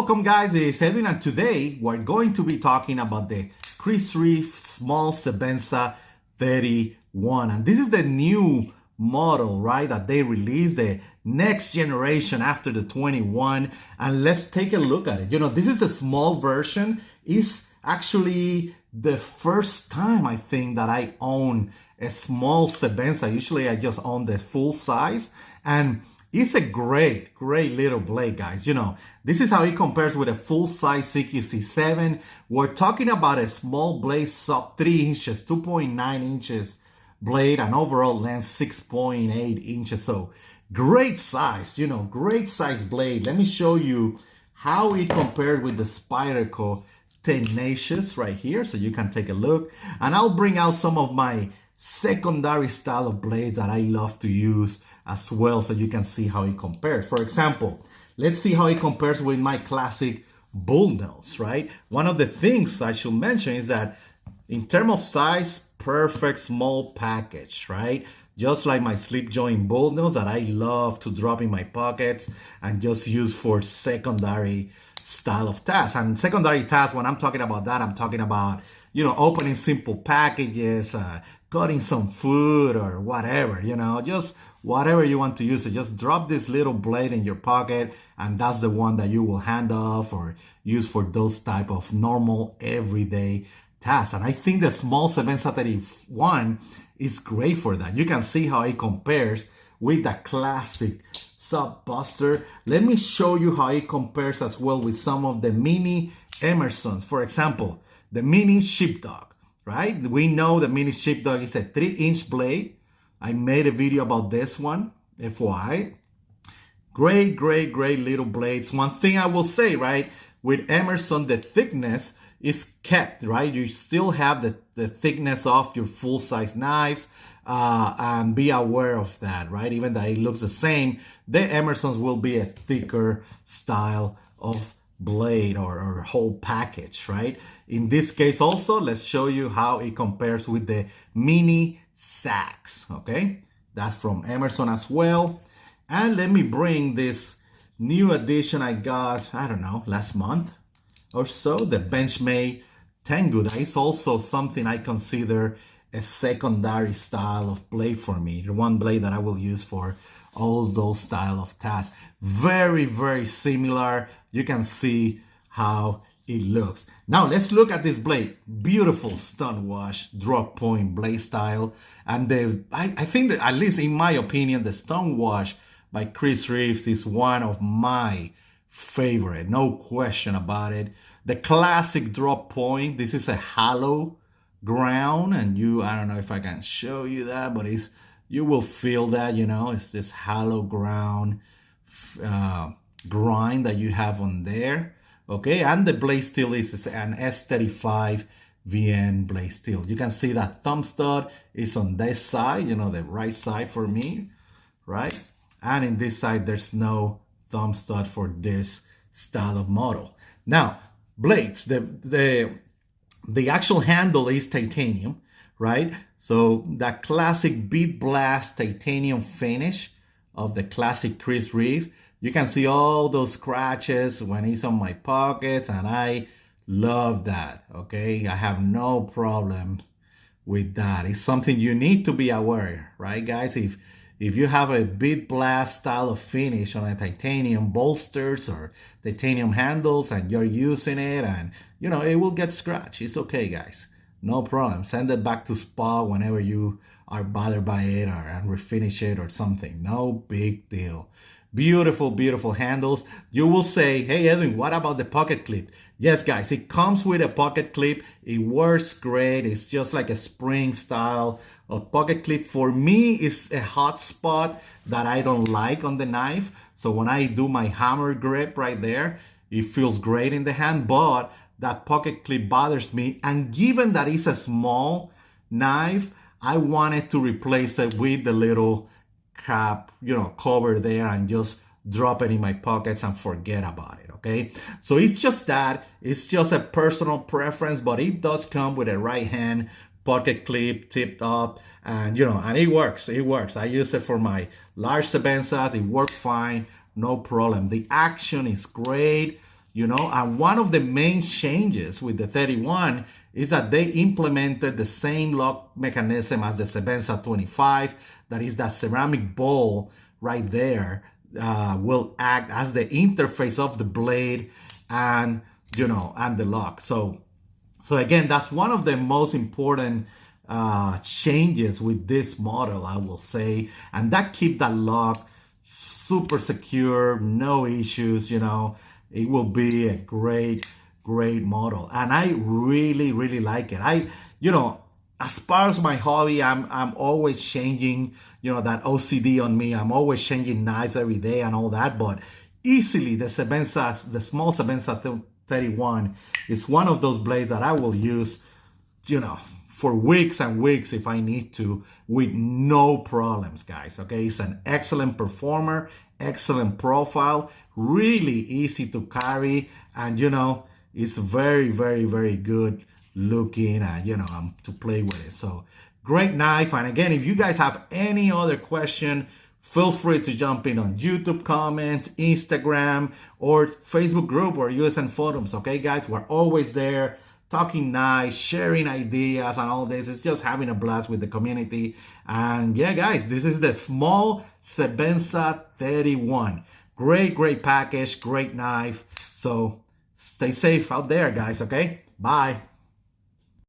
Welcome guys, it's Edwin and today we're going to be talking about the Reeve Small Sebenza 31. And this is the new model, right, that they released, the next generation after the 21. And let's take a look at it. You know, this is the small version. It's actually the first time I think that I own a small Sebenza. Usually I just own the full size, and it's a great little blade, guys. You know, this is how it compares with a full-size CQC7. We're talking about a small blade, sub 3 inches, 2.9 inches blade, and overall length 6.8 inches. So great size, you know, great size blade. Let me show you how it compares with the Spyderco Tenacious right here, so you can take a look. And I'll bring out some of my secondary style of blades that I love to use as well, so you can see how it compares. For example, let's see how it compares with my classic bull nose, right? One of the things I should mention is that in terms of size, perfect small package, right? Just like my slip joint bull nose that I love to drop in my pockets and just use for secondary style of tasks. And secondary tasks, when I'm talking about that, I'm talking about, you know, opening simple packages, cutting some food or whatever, you know, just whatever you want to use it. Just drop this little blade in your pocket, and that's the one that you will hand off or use for those type of normal everyday tasks. And I think the small Sebenza 31 is great for that. You can see how it compares with the classic Sub Buster. Let me show you how it compares as well with some of the mini Emersons. For example, the mini Sheepdog, right? We know the mini Sheepdog is a 3-inch blade. I made a video about this one, FYI. Great little blades. One thing I will say, right, with Emerson, the thickness is kept, right? You still have the thickness of your full-size knives, and be aware of that, right? Even though it looks the same, the Emersons will be a thicker style of blade or whole package, right? In this case also, let's show you how it compares with the mini Sacks, okay? That's from Emerson as well. And let me bring this new addition I got, I don't know, last month or so, the Benchmade Tengu. That is also something I consider a secondary style of blade for me. The one blade that I will use for all those style of tasks. Very similar. You can see how it looks. Now let's look at this blade. Beautiful stun wash drop point blade style. And I think that, at least in my opinion, the stun wash by Reeve is one of my favorite, no question about it. The classic drop point, this is a hollow ground, and I don't know if I can show you that, but you will feel that, you know, it's this hollow ground grind that you have on there. Okay, and the blade steel is an S35 VN blade steel. You can see that thumb stud is on this side, you know, the right side for me, right? And in this side, there's no thumb stud for this style of model. Now, blades, the actual handle is titanium, right? So that classic bead blast titanium finish of the classic Reeve. You can see all those scratches when it's on my pockets, and I love that, okay? I have no problem with that. It's something you need to be aware, right, guys? If you have a bead blast style of finish on a titanium bolsters or titanium handles and you're using it, and, you know, it will get scratched. It's okay, guys. No problem. Send it back to spa whenever you are bothered by it, and refinish it or something. No big deal. Beautiful handles. You will say, hey Edwin, what about the pocket clip? Yes, guys, it comes with a pocket clip. It works great. It's just like a spring style of pocket clip. For me, it's a hot spot that I don't like on the knife. So when I do my hammer grip right there, it feels great in the hand, but that pocket clip bothers me. And given that it's a small knife, I wanted to replace it with the little cap, you know, cover there, and just drop it in my pockets and forget about it, okay? So it's just that, it's just a personal preference, but it does come with a right hand pocket clip tipped up, and, you know, and it works. I use it for my large Sebenzas. It works fine, no problem. The action is great. And one of the main changes with the 31 is that they implemented the same lock mechanism as the Sebenza 25. That is, that ceramic ball right there will act as the interface of the blade and and the lock. So again, that's one of the most important changes with this model, I will say, and that keep that lock super secure, no issues. It will be a great model, and I really like it. As far as my hobby, I'm always changing, that OCD on me. I'm always changing knives every day and all that, but easily the small Sebenza 31 is one of those blades that I will use, for weeks and weeks if I need to, with no problems, guys. Okay, it's an excellent performer, excellent profile, really easy to carry, and it's very good looking, and to play with it. So great knife. And again, if you guys have any other question, feel free to jump in on YouTube comments, Instagram, or Facebook group, or USN forums. Okay, guys, we're always there talking knives, sharing ideas, and all this. It's just having a blast with the community. And yeah, guys, this is the small Sebenza 31. Great package, great knife. So stay safe out there, guys. Okay, bye.